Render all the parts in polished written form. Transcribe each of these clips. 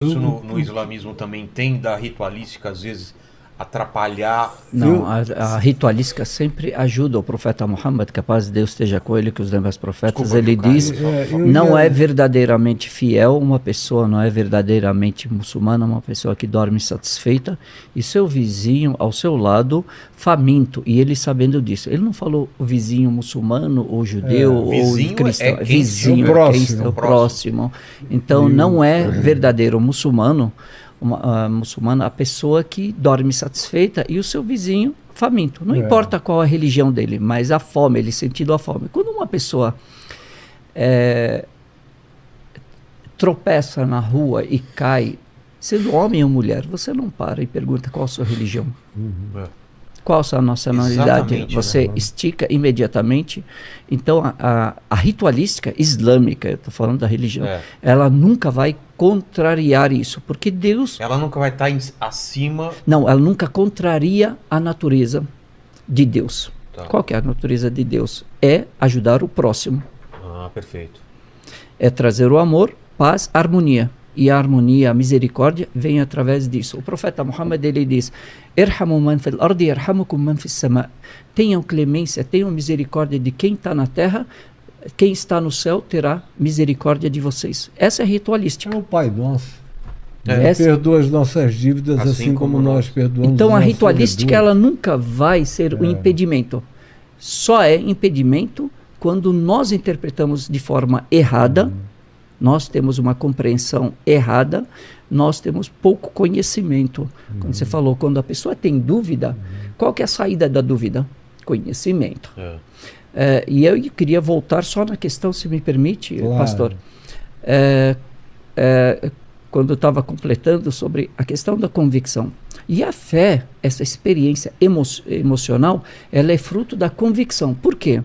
Isso no islamismo também tem da ritualística, às vezes, atrapalhar. Não, a ritualística sempre ajuda o profeta Muhammad, que a paz de Deus esteja com ele, que os demais profetas, ele diz, não é verdadeiramente fiel uma pessoa, não é verdadeiramente muçulmana, uma pessoa que dorme satisfeita, e seu vizinho ao seu lado faminto, e ele sabendo disso. Ele não falou o vizinho muçulmano, ou judeu, ou cristão, vizinho, é o próximo. Então não é verdadeiro muçulmano, muçulmana, a pessoa que dorme satisfeita e o seu vizinho faminto. Não importa qual a religião dele, mas a fome, ele sentindo a fome. Quando uma pessoa tropeça na rua e cai, sendo homem ou mulher, você não para e pergunta qual a sua religião. Qual a sua nacionalidade? Exatamente, você estica imediatamente. Então, a ritualística islâmica, eu estou falando da religião, ela nunca vai contrariar isso, porque Deus... Ela nunca vai estar acima... Não, ela nunca contraria a natureza de Deus. Tá. Qual que é a natureza de Deus? É ajudar o próximo. Ah, perfeito. É trazer o amor, paz, harmonia. E a harmonia, a misericórdia vem através disso. O profeta Muhammad, ele diz: "Irhamu man fil ardi yarhamukum man fis sama". Tenham clemência, tenham misericórdia de quem está na terra, quem está no céu terá misericórdia de vocês. Essa é ritualística. É o Pai Nosso. Perdoa as nossas dívidas assim como nós perdoamos. Então a ritualística, ela nunca vai ser um impedimento. Só é impedimento quando nós interpretamos de forma errada. Nós temos uma compreensão errada, nós temos pouco conhecimento. Quando você falou, quando a pessoa tem dúvida, qual que é a saída da dúvida? Conhecimento. E eu queria voltar só na questão, se me permite, pastor. Quando eu estava completando sobre a questão da convicção. E a fé, essa experiência emocional, ela é fruto da convicção. Por quê?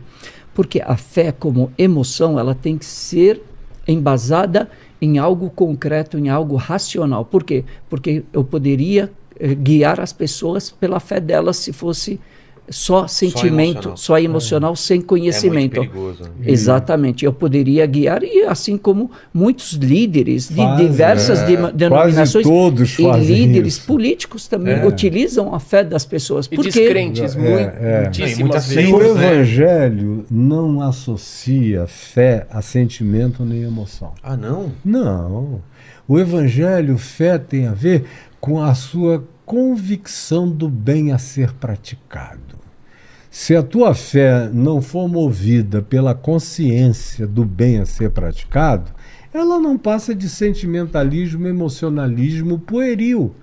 Porque a fé como emoção, ela tem que ser embasada em algo concreto, em algo racional. Por quê? Porque eu poderia guiar as pessoas pela fé delas se fosse só sentimento, só emocional, sem conhecimento. É muito perigoso. Exatamente. Eu poderia guiar, e assim como muitos líderes de diversas denominações e líderes políticos também utilizam a fé das pessoas. E descrentes, muitíssimas vezes. O Evangelho não associa fé a sentimento nem emoção. Ah, não? Não. O Evangelho, fé tem a ver com a sua convicção do bem a ser praticado. Se a tua fé não for movida pela consciência do bem a ser praticado, ela não passa de sentimentalismo, emocionalismo pueril,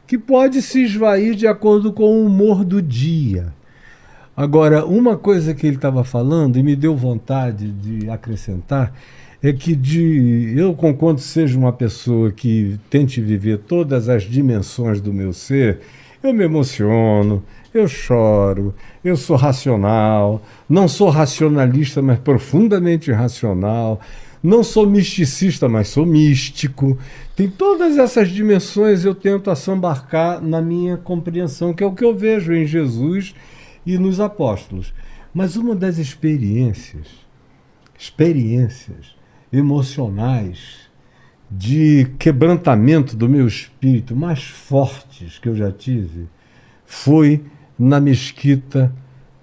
que pode se esvair de acordo com o humor do dia. Agora, uma coisa que ele estava falando, e me deu vontade de acrescentar, é que eu, conquanto seja uma pessoa que tente viver todas as dimensões do meu ser, eu me emociono, eu choro, eu sou racional, não sou racionalista, mas profundamente racional, não sou misticista, mas sou místico. Tem todas essas dimensões, eu tento assambarcar na minha compreensão, que é o que eu vejo em Jesus e nos apóstolos. Mas uma das experiências emocionais de quebrantamento do meu espírito mais fortes que eu já tive foi na mesquita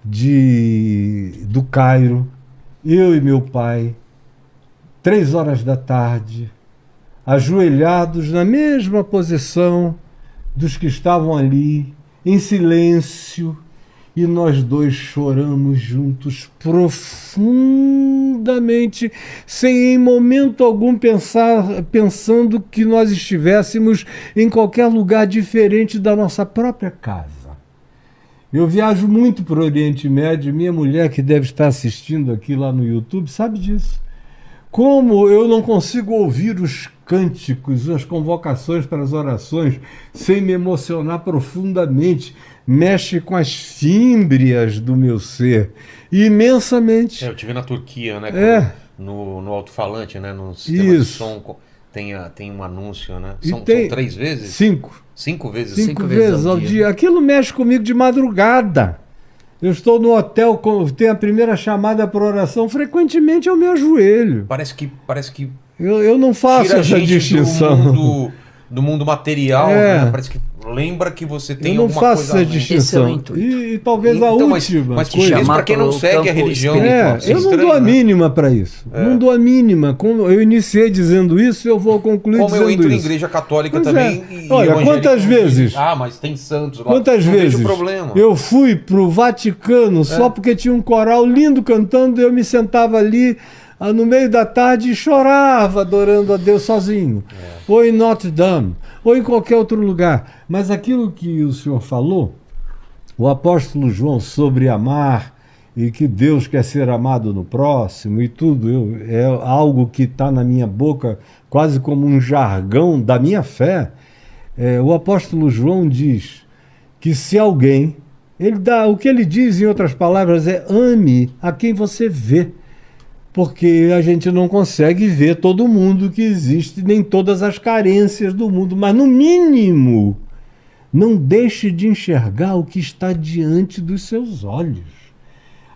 do Cairo, eu e meu pai, 3 horas da tarde, ajoelhados na mesma posição dos que estavam ali, em silêncio, e nós dois choramos juntos profundamente, sem em momento algum pensando que nós estivéssemos em qualquer lugar diferente da nossa própria casa. Eu viajo muito para o Oriente Médio, minha mulher, que deve estar assistindo aqui lá no YouTube, sabe disso. Como eu não consigo ouvir os cânticos, as convocações para as orações, sem me emocionar profundamente, mexe com as fímbrias do meu ser, imensamente. Eu tive na Turquia, né? No alto-falante, né? No sistema de som, tem um anúncio, né? São 3 vezes? 5. 5 vezes? 5 vezes ao dia. Aquilo mexe comigo de madrugada. Eu estou no hotel, tem a primeira chamada para oração, frequentemente eu me ajoelho. Parece que eu não faço essa distinção. do mundo material, né? Parece que lembra que você tem alguma coisa. Eu não faço essa distinção. E talvez a última. Mas mesmo para quem não segue a religião. Eu não dou a mínima para isso. Não dou a mínima. Como eu iniciei dizendo isso, eu vou concluir dizendo isso. Como eu entro em igreja católica também. Olha, quantas vezes... mas tem santos lá. Quantas vezes eu fui pro Vaticano só porque tinha um coral lindo cantando e eu me sentava ali no meio da tarde e chorava adorando a Deus sozinho. Ou em Notre Dame, ou em qualquer outro lugar. Mas aquilo que o senhor falou, o apóstolo João, sobre amar e que Deus quer ser amado no próximo e tudo, é algo que está na minha boca quase como um jargão da minha fé. O apóstolo João diz que se alguém, o que ele diz em outras palavras é: ame a quem você vê. Porque a gente não consegue ver todo mundo que existe, nem todas as carências do mundo, mas no mínimo, não deixe de enxergar o que está diante dos seus olhos.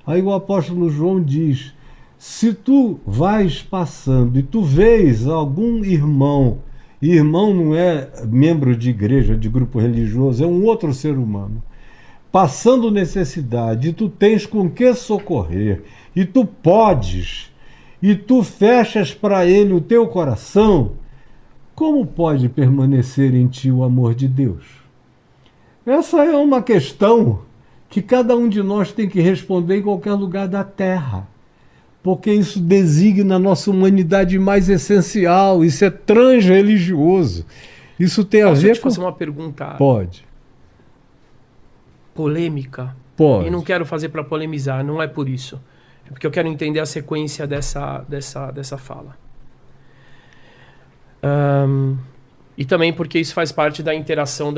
Aí o apóstolo João diz: se tu vais passando e tu vês algum irmão, e irmão não é membro de igreja, de grupo religioso, é um outro ser humano, passando necessidade, e tu tens com que socorrer, e tu podes, e tu fechas para ele o teu coração, como pode permanecer em ti o amor de Deus? Essa é uma questão que cada um de nós tem que responder em qualquer lugar da Terra, porque isso designa a nossa humanidade mais essencial, isso é transreligioso. Isso tem a ver com... Posso te fazer uma pergunta? Pode. Polêmica? Pode. E não quero fazer para polemizar, não é por isso. É porque eu quero entender a sequência dessa fala. E também porque isso faz parte da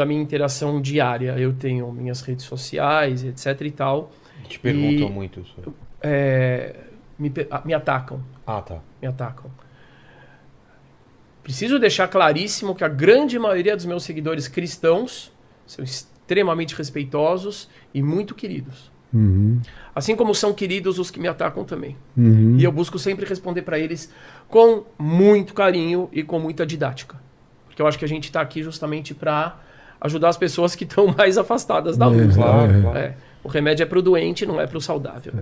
minha interação diária. Eu tenho minhas redes sociais, etc e tal. Te perguntam muito isso. Me atacam. Ah, tá. Me atacam. Preciso deixar claríssimo que a grande maioria dos meus seguidores cristãos são extremamente respeitosos e muito queridos. Uhum. Assim como são queridos os que me atacam também. Uhum. E eu busco sempre responder para eles com muito carinho e com muita didática. Porque eu acho que a gente está aqui justamente para ajudar as pessoas que estão mais afastadas da luz. Claro. O remédio é para o doente, não é para o saudável.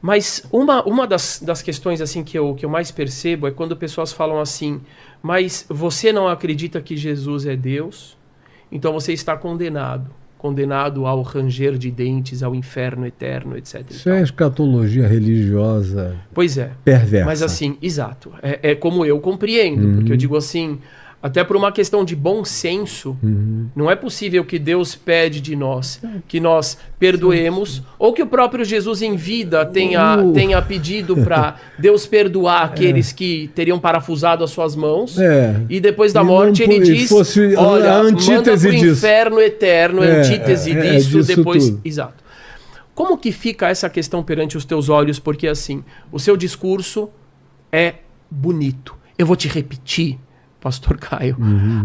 Mas uma das questões assim que eu mais percebo é quando pessoas falam assim: mas você não acredita que Jesus é Deus? Então você está condenado ao ranger de dentes, ao inferno eterno, etc. Isso é escatologia religiosa. Pois é. Perversa. Mas assim, exato. É como eu compreendo, porque eu digo assim, até por uma questão de bom senso, não é possível que Deus pede de nós que nós perdoemos, ou que o próprio Jesus em vida tenha pedido para Deus perdoar aqueles que teriam parafusado as suas mãos, e depois da morte ele diz, olha, manda pro inferno eterno, antítese disso, depois... Tudo. Exato. Como que fica essa questão perante os teus olhos? Porque assim, o seu discurso é bonito. Eu vou te repetir, Pastor Caio,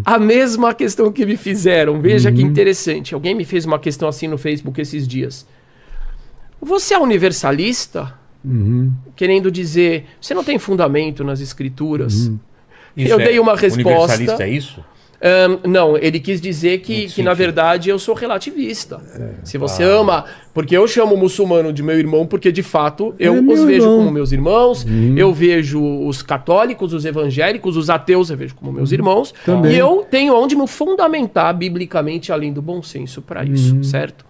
a mesma questão que me fizeram. Veja que interessante. Alguém me fez uma questão assim no Facebook esses dias. Você é universalista? Querendo dizer, você não tem fundamento nas escrituras? Eu dei uma resposta. Universalista é isso? Não, ele quis dizer que na verdade eu sou relativista. Se você ama, porque eu chamo o muçulmano de meu irmão, porque de fato eu os vejo como meus irmãos, eu vejo os católicos, os evangélicos, os ateus eu vejo como meus irmãos, também. E eu tenho onde me fundamentar biblicamente, além do bom senso, para isso, certo?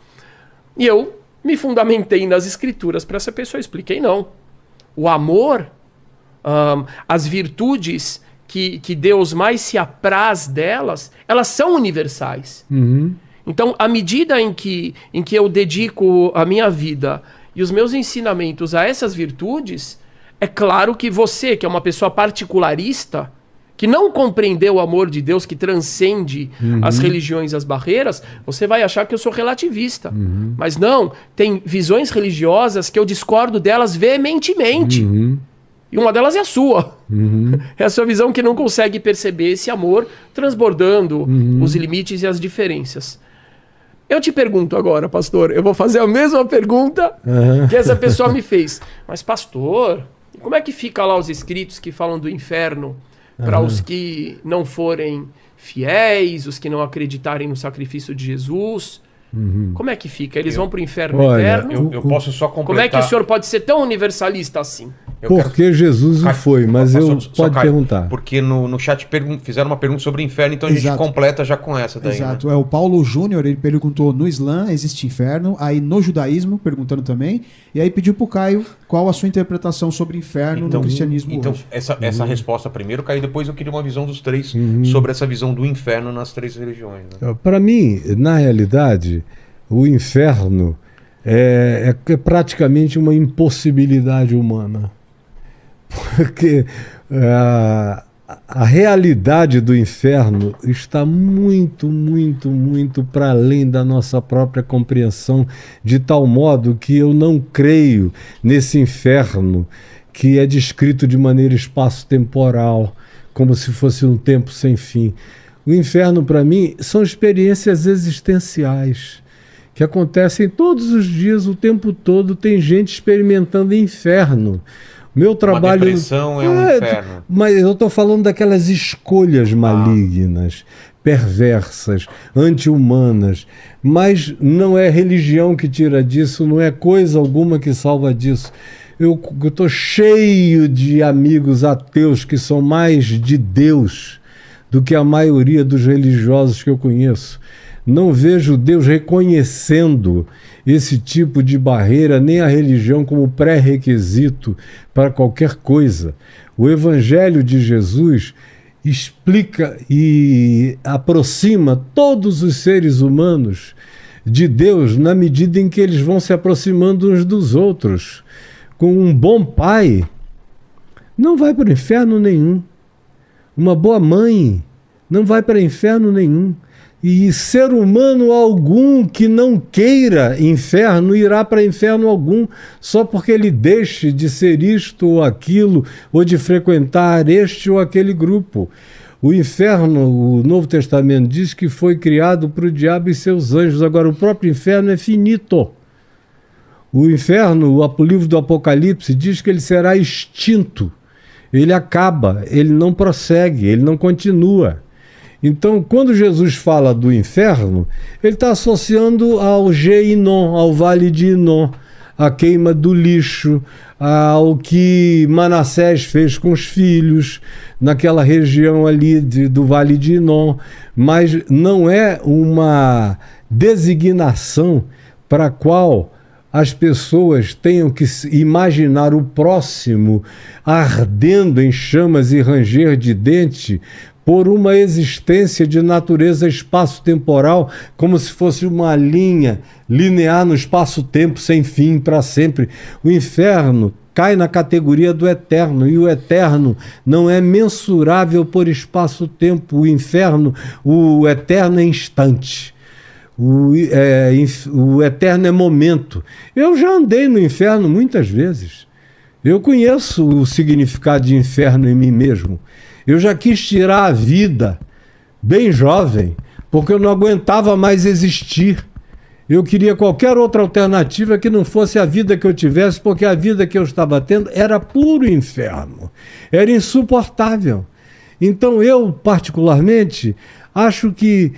E eu me fundamentei nas escrituras para essa pessoa, expliquei não. O amor, as virtudes que Deus mais se apraz delas, elas são universais. Então, à medida em que eu dedico a minha vida e os meus ensinamentos a essas virtudes, é claro que você, que é uma pessoa particularista, que não compreendeu o amor de Deus, que transcende as religiões e as barreiras, você vai achar que eu sou relativista. Mas não, tem visões religiosas que eu discordo delas veementemente. E uma delas é a sua. É a sua visão que não consegue perceber esse amor transbordando os limites e as diferenças. Eu te pergunto agora, pastor, eu vou fazer a mesma pergunta que essa pessoa me fez. Mas, pastor, como é que fica lá os escritos que falam do inferno para os que não forem fiéis, os que não acreditarem no sacrifício de Jesus. Como é que fica? Eles vão para o inferno eterno? Eu posso só completar. Como é que o senhor pode ser tão universalista assim? Porque Jesus o foi, mas pode perguntar. Porque no chat fizeram uma pergunta sobre o inferno, então a gente completa já com essa daí. Exato. Né? O Paulo Júnior, ele perguntou: no Islã existe inferno? Aí no judaísmo, perguntando também. E aí pediu pro Caio qual a sua interpretação sobre inferno no cristianismo então, hoje. Essa resposta primeiro, Caio, depois eu queria uma visão dos três sobre essa visão do inferno nas três religiões. Né? Para mim, na realidade, o inferno é praticamente uma impossibilidade humana. Porque a realidade do inferno está muito, muito, muito para além da nossa própria compreensão, de tal modo que eu não creio nesse inferno que é descrito de maneira espaço-temporal, como se fosse um tempo sem fim. O inferno, para mim, são experiências existenciais que acontecem todos os dias, o tempo todo. Tem gente experimentando inferno. Meu trabalho... Uma depressão é um inferno. Mas eu estou falando daquelas escolhas malignas, perversas, anti-humanas. Mas não é religião que tira disso, não é coisa alguma que salva disso. Eu estou cheio de amigos ateus que são mais de Deus do que a maioria dos religiosos que eu conheço. Não vejo Deus reconhecendo esse tipo de barreira, nem a religião como pré-requisito para qualquer coisa. O Evangelho de Jesus explica e aproxima todos os seres humanos de Deus na medida em que eles vão se aproximando uns dos outros. Com um bom pai, não vai para o inferno nenhum. Uma boa mãe não vai para inferno nenhum. E ser humano algum que não queira inferno irá para inferno algum, só porque ele deixe de ser isto ou aquilo, ou de frequentar este ou aquele grupo. O inferno, o Novo Testamento diz que foi criado para o diabo e seus anjos. Agora, o próprio inferno é finito. O inferno, o livro do Apocalipse, diz que ele será extinto. Ele acaba, ele não prossegue, ele não continua. Então, quando Jesus fala do inferno, ele está associando ao Geinom, ao Vale de Inom, à queima do lixo, ao que Manassés fez com os filhos, naquela região ali do Vale de Inom. Mas não é uma designação para a qual as pessoas tenham que imaginar o próximo ardendo em chamas e ranger de dente por uma existência de natureza espaço-temporal, como se fosse uma linha linear no espaço-tempo sem fim para sempre. O inferno cai na categoria do eterno, e o eterno não é mensurável por espaço-tempo. O inferno, o eterno é instante. O eterno é momento. Eu já andei no inferno muitas vezes. Eu conheço o significado de inferno em mim mesmo. Eu já quis tirar a vida bem jovem, porque eu não aguentava mais existir. Eu queria qualquer outra alternativa que não fosse a vida que eu tivesse, porque a vida que eu estava tendo era puro inferno. Era insuportável. Então eu, particularmente, acho que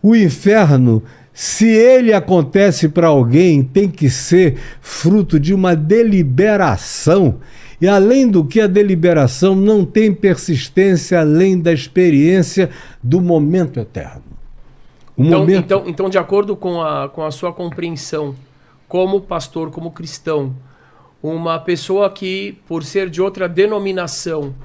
o inferno, se ele acontece para alguém, tem que ser fruto de uma deliberação. E além do que a deliberação não tem persistência além da experiência do momento eterno. Então, de acordo com a sua compreensão, como pastor, como cristão, uma pessoa que, por ser de outra denominação,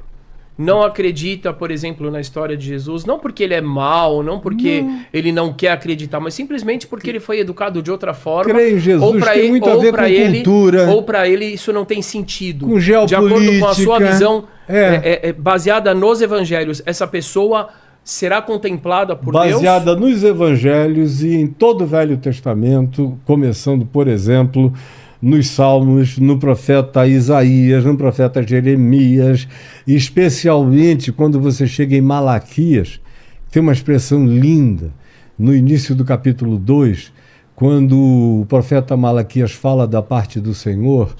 não acredita, por exemplo, na história de Jesus, não porque ele é mau, não porque ele não quer acreditar, mas simplesmente porque ele foi educado de outra forma. Crê em Jesus, ou tem muito a ver com cultura. Ou para ele isso não tem sentido. Com geopolítica. De acordo com a sua visão baseada nos evangelhos, essa pessoa será contemplada por Deus? Baseada nos evangelhos e em todo o Velho Testamento, começando, por exemplo, nos Salmos, no profeta Isaías, no profeta Jeremias, especialmente quando você chega em Malaquias, tem uma expressão linda, no início do capítulo 2, quando o profeta Malaquias fala da parte do Senhor,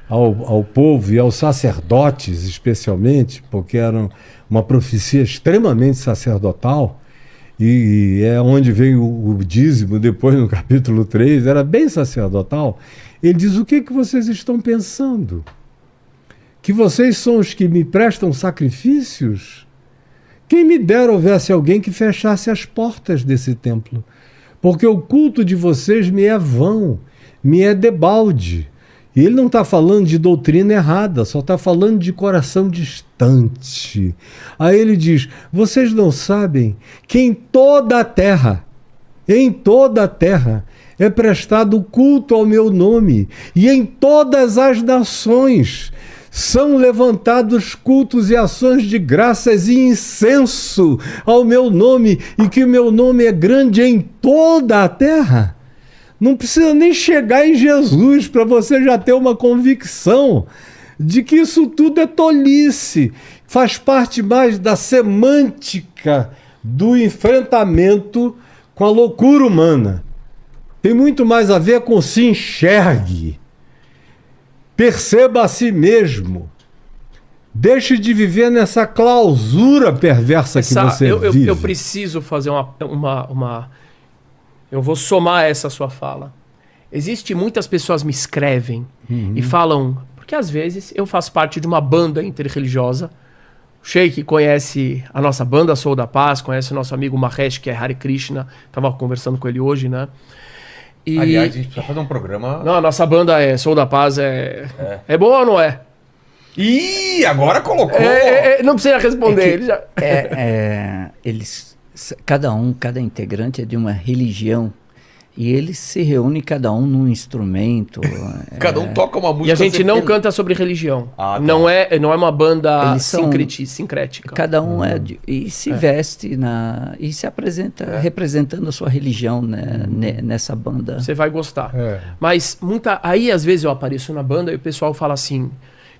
ao povo e aos sacerdotes, especialmente, porque era uma profecia extremamente sacerdotal, e é onde vem o dízimo, depois no capítulo 3, era bem sacerdotal. Ele diz: o que vocês estão pensando? Que vocês são os que me prestam sacrifícios? Quem me dera houvesse alguém que fechasse as portas desse templo, porque o culto de vocês me é vão, me é debalde. E ele não está falando de doutrina errada, só está falando de coração distante. Aí ele diz: vocês não sabem que em toda a terra, é prestado culto ao meu nome, e em todas as nações são levantados cultos e ações de graças e incenso ao meu nome, e que o meu nome é grande em toda a terra. Não precisa nem chegar em Jesus para você já ter uma convicção de que isso tudo é tolice. Faz parte mais da semântica do enfrentamento com a loucura humana. Tem muito mais a ver com se enxergue. Perceba a si mesmo. Deixe de viver nessa clausura perversa que você vive. Eu preciso fazer Eu vou somar essa sua fala. Muitas pessoas me escrevem e falam, porque às vezes eu faço parte de uma banda interreligiosa. O Sheik conhece a nossa banda Sou da Paz, conhece o nosso amigo Mahesh, que é Hare Krishna. Estava conversando com ele hoje, né? Aliás, a gente precisa fazer um programa... Não, a nossa banda Sou da Paz é boa ou não é? Ih, agora colocou! Não precisa responder. Cada integrante é de uma religião e eles se reúnem cada um num instrumento. Cada um toca uma música. E a gente não canta sobre religião. Tá. Não é uma banda sincrética. Cada um e se veste e se apresenta representando a sua religião, né, nessa banda. Você vai gostar. Mas aí às vezes eu apareço na banda e o pessoal fala assim...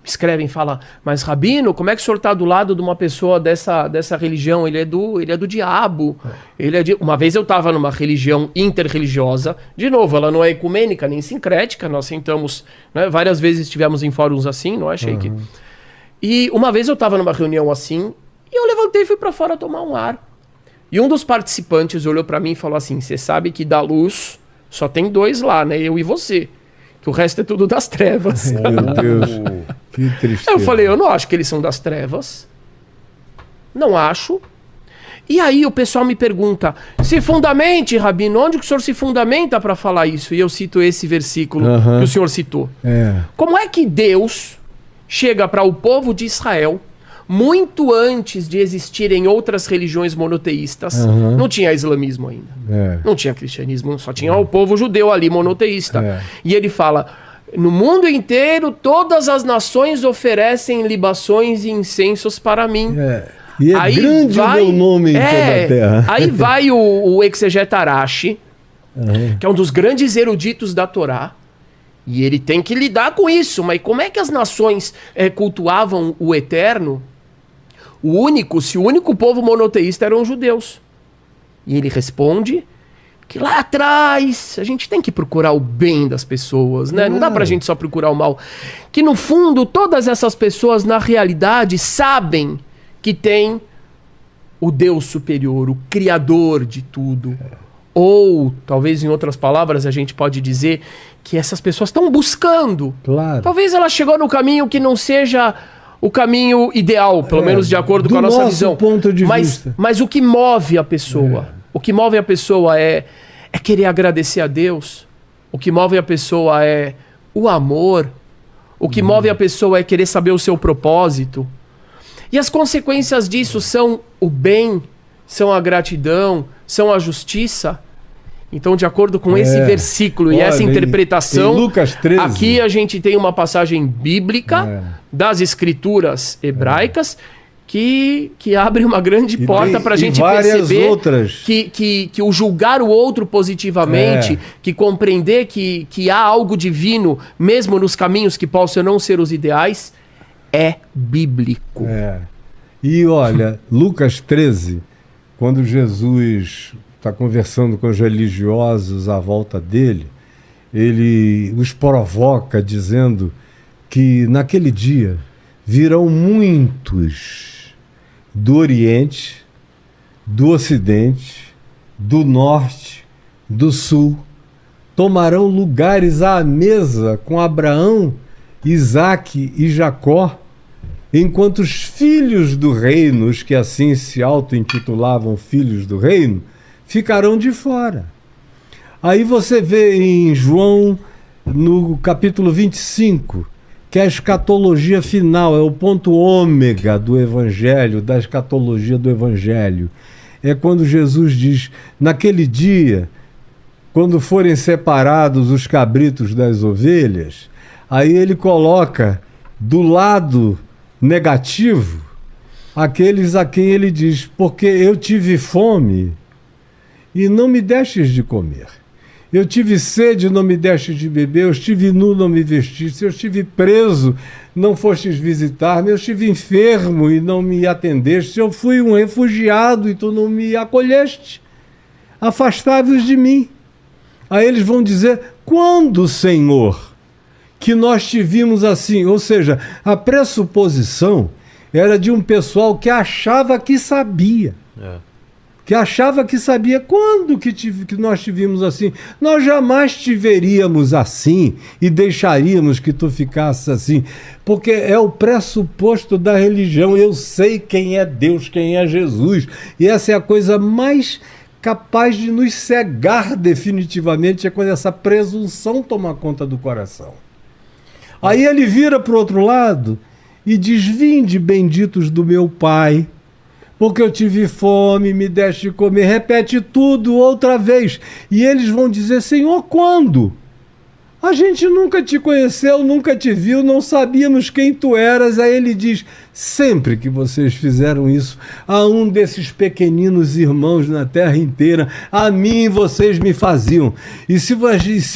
escrevem, fala, mas Rabino, como é que o senhor está do lado de uma pessoa dessa religião? Ele é do diabo. Uma vez eu estava numa religião interreligiosa, de novo, ela não é ecumênica nem sincrética, nós sentamos, né, várias vezes estivemos em fóruns assim, não é, Sheik? E uma vez eu estava numa reunião assim, e eu levantei e fui para fora tomar um ar. E um dos participantes olhou para mim e falou assim, você sabe que da luz só tem dois lá, né, eu e você. Que o resto é tudo das trevas. Meu Deus, que tristeza. Eu falei, eu não acho que eles são das trevas. Não acho. E aí o pessoal me pergunta, se fundamente, Rabino, onde que o senhor se fundamenta para falar isso? E eu cito esse versículo que o senhor citou. Como é que Deus chega para o povo de Israel, muito antes de existirem outras religiões monoteístas, não tinha islamismo ainda, não tinha cristianismo, só tinha o povo judeu ali monoteísta. E ele fala, no mundo inteiro todas as nações oferecem libações e incensos para mim. E é aí grande o meu nome em toda a terra. Aí vai o exegeta Arashi, que é um dos grandes eruditos da Torá, e ele tem que lidar com isso. Mas como é que as nações cultuavam o eterno? Se o único povo monoteísta eram os judeus. E ele responde que lá atrás a gente tem que procurar o bem das pessoas, né? Não dá pra gente só procurar o mal. Que no fundo todas essas pessoas na realidade sabem que tem o Deus superior, o Criador de tudo. Ou, talvez em outras palavras, a gente pode dizer que essas pessoas estão buscando. Claro. Talvez ela chegou no caminho que não seja o caminho ideal, pelo menos de acordo com a nossa visão. Ponto de vista. Mas o que move a pessoa? O que move a pessoa é querer agradecer a Deus. O que move a pessoa é o amor. O que move a pessoa é querer saber o seu propósito. E as consequências disso são o bem, são a gratidão, são a justiça. Então, de acordo com esse versículo e essa interpretação, em Lucas 13, aqui a gente tem uma passagem bíblica das escrituras hebraicas que abre uma grande porta para a gente perceber que o julgar o outro positivamente, que compreender que há algo divino, mesmo nos caminhos que possam não ser os ideais, é bíblico. E olha, Lucas 13, quando Jesus está conversando com os religiosos à volta dele, ele os provoca dizendo que naquele dia virão muitos do Oriente, do Ocidente, do Norte, do Sul, tomarão lugares à mesa com Abraão, Isaque e Jacó, enquanto os filhos do reino, os que assim se auto-intitulavam filhos do reino, ficarão de fora. Aí você vê em João, no capítulo 25, que a escatologia final é o ponto ômega do Evangelho, da escatologia do Evangelho. É quando Jesus diz, naquele dia, quando forem separados os cabritos das ovelhas, aí ele coloca do lado negativo aqueles a quem ele diz, porque eu tive fome e não me destes de comer. Eu tive sede, não me destes de beber. Eu estive nu, não me vestiste. Eu estive preso, não fostes visitar-me. Eu estive enfermo e não me atendeste. Eu fui um refugiado e tu não me acolheste. Afastai-vos de mim. Aí eles vão dizer, quando, Senhor, que nós te vimos assim? Ou seja, a pressuposição era de um pessoal que achava que sabia. Que achava que sabia. Quando que nós te vimos assim? Nós jamais te veríamos assim e deixaríamos que tu ficasses assim. Porque é o pressuposto da religião. Eu sei quem é Deus, quem é Jesus. E essa é a coisa mais capaz de nos cegar definitivamente, é quando essa presunção toma conta do coração. Aí ele vira para o outro lado e diz, vinde benditos do meu Pai, porque eu tive fome, me deste de comer. Repete tudo outra vez. E eles vão dizer, Senhor, quando? A gente nunca te conheceu, nunca te viu, não sabíamos quem tu eras. Aí ele diz, sempre que vocês fizeram isso a um desses pequeninos irmãos na terra inteira, a mim vocês me faziam. E se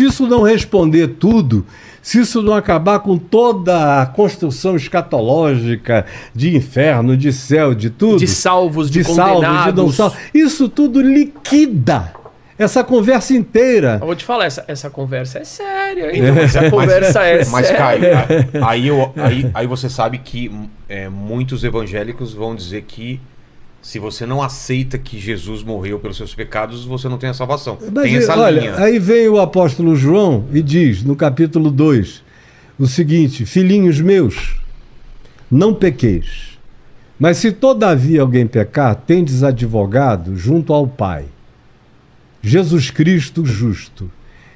isso não responder tudo, se isso não acabar com toda a construção escatológica de inferno, de céu, de tudo... De salvos, de condenados... Salvos, de não salvos, isso tudo liquida essa conversa inteira. Eu vou te falar, essa conversa é séria, hein? Essa conversa é séria. Mas, Caio, aí você sabe que muitos evangélicos vão dizer que se você não aceita que Jesus morreu pelos seus pecados, você não tem a salvação. Mas, tem essa linha. Aí vem o apóstolo João e diz, no capítulo 2, o seguinte, filhinhos meus, não pequeis, mas se todavia alguém pecar, tendes advogado junto ao Pai, Jesus Cristo justo.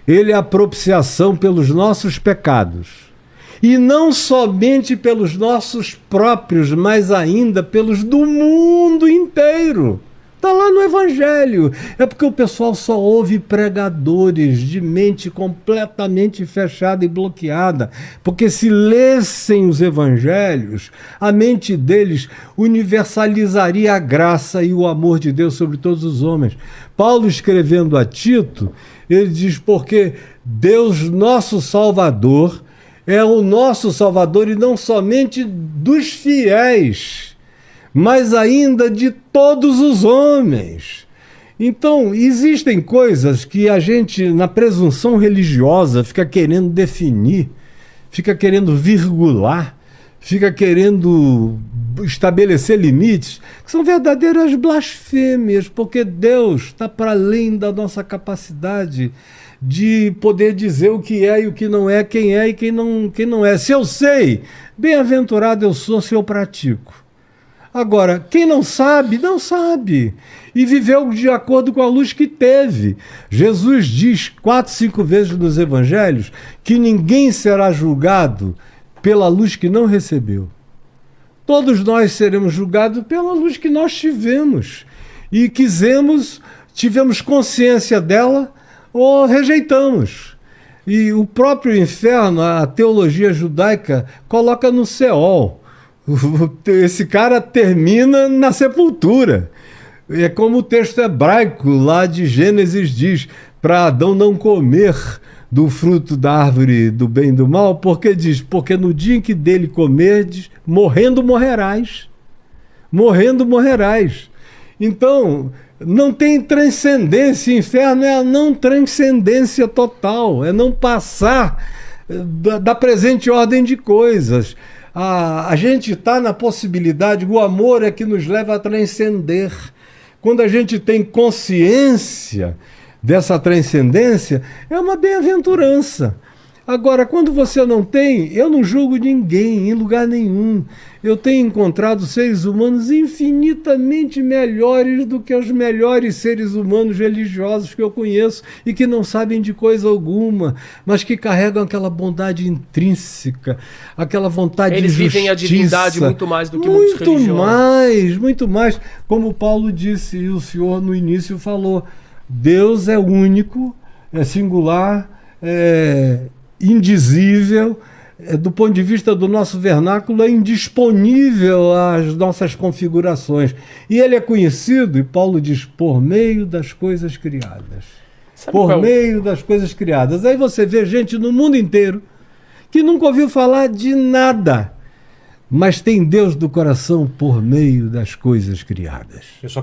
Ele é a propiciação pelos nossos pecados. E não somente pelos nossos próprios, mas ainda pelos do mundo inteiro. Está lá no Evangelho. É porque o pessoal só ouve pregadores de mente completamente fechada e bloqueada. Porque se lessem os Evangelhos, a mente deles universalizaria a graça e o amor de Deus sobre todos os homens. Paulo, escrevendo a Tito, ele diz, porque Deus, nosso Salvador, é o nosso Salvador e não somente dos fiéis, mas ainda de todos os homens. Então, existem coisas que a gente, na presunção religiosa, fica querendo definir, fica querendo virgular, fica querendo estabelecer limites, que são verdadeiras blasfêmias, porque Deus está para além da nossa capacidade de poder dizer o que é e o que não é, quem é e quem não é. Se eu sei, bem-aventurado eu sou se eu pratico. Agora, quem não sabe, não sabe. E viveu de acordo com a luz que teve. Jesus diz 4, 5 vezes nos evangelhos que ninguém será julgado pela luz que não recebeu. Todos nós seremos julgados pela luz que nós tivemos. E tivemos consciência dela, ou rejeitamos. E o próprio inferno, a teologia judaica, coloca no Seol. Esse cara termina na sepultura. É como o texto hebraico lá de Gênesis diz, para Adão não comer do fruto da árvore do bem e do mal, porque diz, porque no dia em que dele comerdes, morrendo morrerás. Morrendo morrerás. Então, não tem transcendência. Inferno é a não transcendência total, é não passar da presente ordem de coisas. A gente está na possibilidade, o amor é que nos leva a transcender. Quando a gente tem consciência dessa transcendência, é uma bem-aventurança. Agora, quando você não tem, eu não julgo ninguém em lugar nenhum. Eu tenho encontrado seres humanos infinitamente melhores do que os melhores seres humanos religiosos que eu conheço e que não sabem de coisa alguma, mas que carregam aquela bondade intrínseca, aquela vontade de justiça. Eles vivem a divindade muito mais do que muitos religiosos. Muito mais. Como Paulo disse e o senhor no início falou, Deus é único, é singular, é indizível, do ponto de vista do nosso vernáculo, é indisponível às nossas configurações. E ele é conhecido, e Paulo diz, por meio das coisas criadas. Por meio das coisas criadas. Aí você vê gente no mundo inteiro que nunca ouviu falar de nada, mas tem Deus do coração por meio das coisas criadas. Eu só